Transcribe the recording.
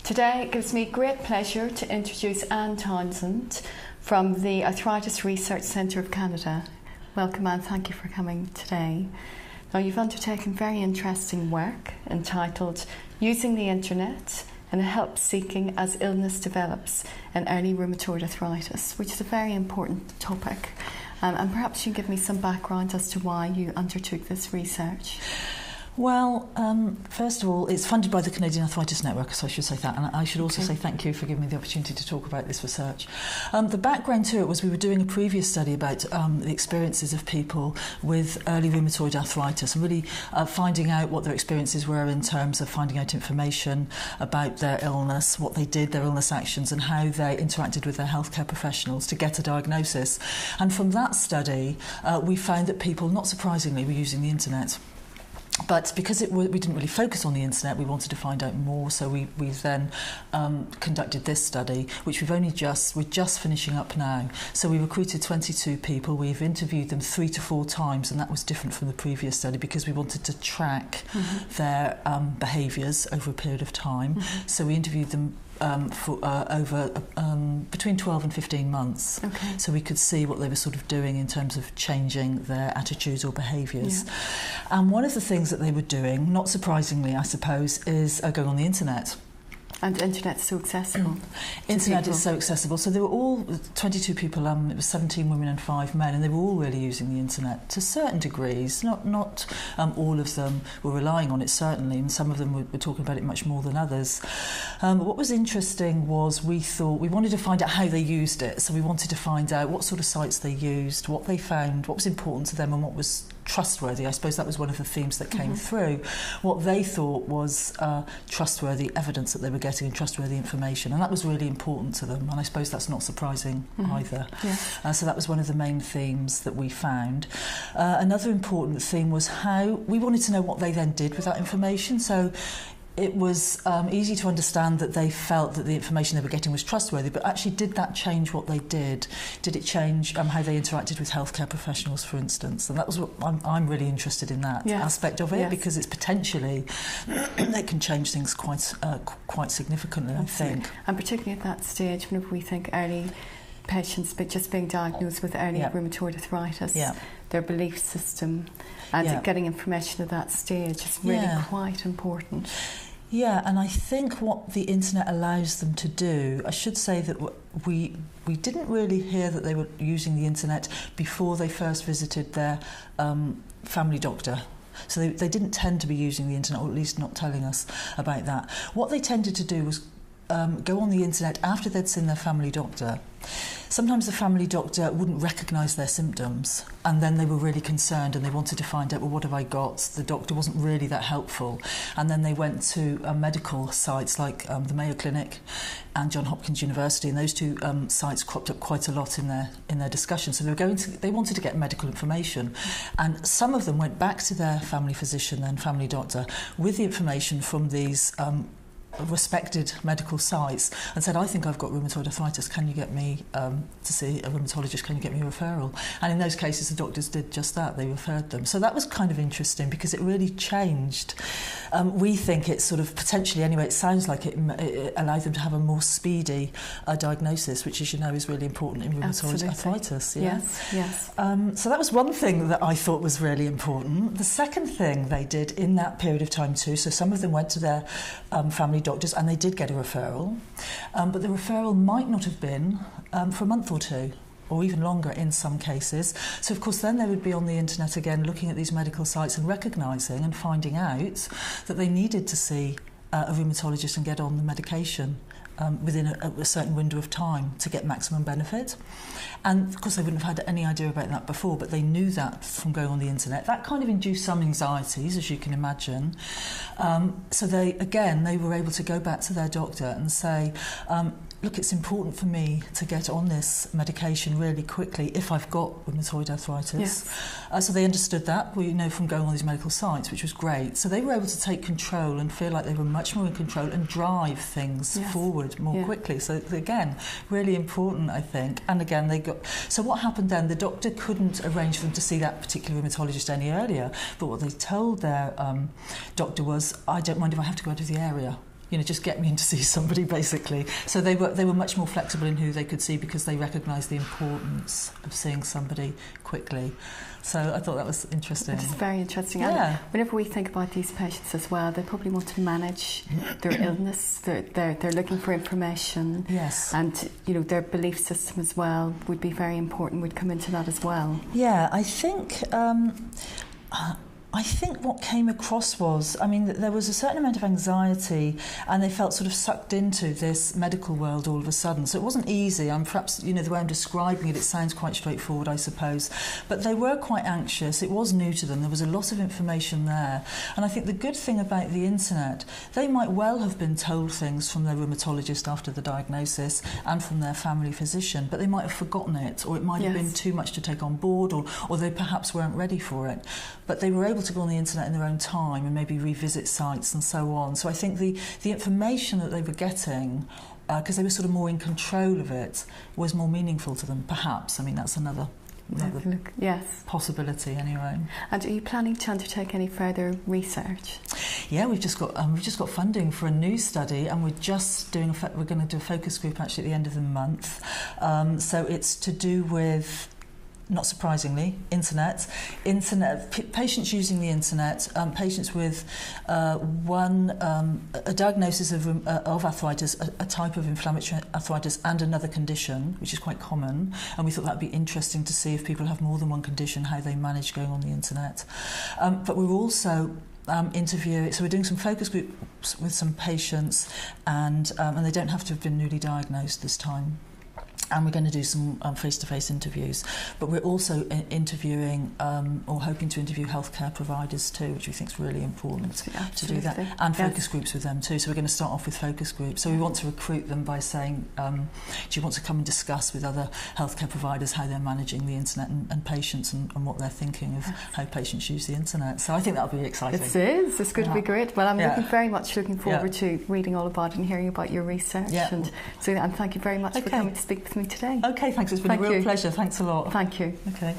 Today it gives me great pleasure to introduce Anne Townsend from the Arthritis Research Centre of Canada. Welcome, Anne, thank you for coming today. Now, you've undertaken very interesting work entitled Using the Internet and Help Seeking as Illness Develops in Early Rheumatoid Arthritis, which is a very important topic. And perhaps you can give me some background as to why you undertook this research. Well, first of all, it's funded by the Canadian Arthritis Network, so I should say that. And I should also say thank you for giving me the opportunity to talk about this research. The background to it was we were doing a previous study about the experiences of people with early rheumatoid arthritis and really finding out what their experiences were in terms of finding out information about their illness, what they did, their illness actions, and how they interacted with their healthcare professionals to get a diagnosis. And from that study, we found that people, not surprisingly, were using the internet. But because we didn't really focus on the internet, we wanted to find out more. So we then conducted this study, which we're just finishing up now. So we recruited 22 people. We've interviewed them 3 to 4 times, and that was different from the previous study because we wanted to track their behaviours over a period of time. So we interviewed them for over between 12 and 15 months, so we could see what they were sort of doing in terms of changing their attitudes or behaviours. And one of the things that they were doing, not surprisingly I suppose, is going on the internet. And the internet's so accessible. Internet is so accessible. So they were all 22 people. It was 17 women and 5 men, and they were all really using the internet to certain degrees. Not all of them were relying on it, certainly, and some of them were talking about it much more than others. But what was interesting was we wanted to find out how they used it. So we wanted to find out what sort of sites they used, what they found, what was important to them, and what was trustworthy. I suppose that was one of the themes that came through. What they thought was trustworthy evidence that they were getting and trustworthy information, and that was really important to them, and I suppose that's not surprising either. So that was one of the main themes that we found. Another important theme was how we wanted to know what they then did with that information. So it was easy to understand that they felt that the information they were getting was trustworthy, but actually did that change what they did? Did it change how they interacted with healthcare professionals, for instance? And that was what I'm really interested in, that aspect of it, because it's potentially, it can change things quite significantly, I think. And particularly at that stage, whenever we think early patients but just being diagnosed with early rheumatoid arthritis, their belief system and getting information at that stage is really quite important. Yeah, and I think what the internet allows them to do, I should say that we didn't really hear that they were using the internet before they first visited their family doctor. So they didn't tend to be using the internet, or at least not telling us about that. What they tended to do was go on the internet after they'd seen their family doctor. Sometimes the family doctor wouldn't recognise their symptoms, and then they were really concerned and they wanted to find out, well, what have I got? The doctor wasn't really that helpful, and then they went to medical sites like the Mayo Clinic and Johns Hopkins University, and those two sites cropped up quite a lot in their discussion. So they wanted to get medical information, and some of them went back to their family physician and family doctor with the information from these respected medical sites and said, I think I've got rheumatoid arthritis, can you get me to see a rheumatologist, can you get me a referral? And in those cases the doctors did just that, they referred them. So that was kind of interesting because it really changed. We think it's sort of potentially, anyway, it sounds like it allowed them to have a more speedy diagnosis, which, as you know, is really important in rheumatoid arthritis. Yes. So that was one thing that I thought was really important. The second thing they did in that period of time too, so some of them went to their family doctors and they did get a referral, but the referral might not have been for a month or 2 or even longer in some cases. So of course then they would be on the internet again looking at these medical sites and recognising and finding out that they needed to see a rheumatologist and get on the medication within a certain window of time to get maximum benefit. And of course they wouldn't have had any idea about that before, but they knew that from going on the internet. That kind of induced some anxieties, as you can imagine. So they were able to go back to their doctor and say, look, it's important for me to get on this medication really quickly if I've got rheumatoid arthritis. So they understood that, from going on these medical sites, which was great. So they were able to take control and feel like they were much more in control and drive things forward more quickly. So again, really important, I think. And again, so what happened then, the doctor couldn't arrange for them to see that particular rheumatologist any earlier, but what they told their doctor was, I don't mind if I have to go out of the area. just get me in to see somebody, basically. So they were much more flexible in who they could see because they recognised the importance of seeing somebody quickly. So I thought that was interesting. It's very interesting. Yeah. And whenever we think about these patients as well, they probably want to manage their illness. They're looking for information. Yes. And, their belief system as well would be very important, would come into that as well. Yeah, I think what came across was, that there was a certain amount of anxiety and they felt sort of sucked into this medical world all of a sudden. So it wasn't easy. Perhaps, the way I'm describing it, it sounds quite straightforward, I suppose. But they were quite anxious. It was new to them. There was a lot of information there. And I think the good thing about the internet, they might well have been told things from their rheumatologist after the diagnosis and from their family physician, but they might have forgotten it, or it might have been too much to take on board, or they perhaps weren't ready for it. But they were able to go on the internet in their own time and maybe revisit sites and so on. So I think the information that they were getting, because they were sort of more in control of it, was more meaningful to them, perhaps. That's another possibility anyway. And are you planning to undertake any further research? Yeah, we've just got funding for a new study, and we're going to do a focus group actually at the end of the month. So it's to do with, not surprisingly, internet patients using the internet, patients with a diagnosis of arthritis, a type of inflammatory arthritis, and another condition, which is quite common. And we thought that'd be interesting to see if people have more than one condition, how they manage going on the internet. But we're also interviewing, so we're doing some focus groups with some patients, and they don't have to have been newly diagnosed this time. And we're going to do some face-to-face interviews. But we're also interviewing, or hoping to interview, healthcare providers too, which we think is really important to do that. And focus groups with them too. So we're going to start off with focus groups. So we want to recruit them by saying, do you want to come and discuss with other healthcare providers how they're managing the internet and patients and what they're thinking of how patients use the internet. So I think that'll be exciting. It is. It's going to be great. Well, I'm very much looking forward to reading all about it and hearing about your research. And thank you very much for coming to speak with me today. Okay, thanks. It's been a real pleasure. Thanks a lot. Thank you. Okay.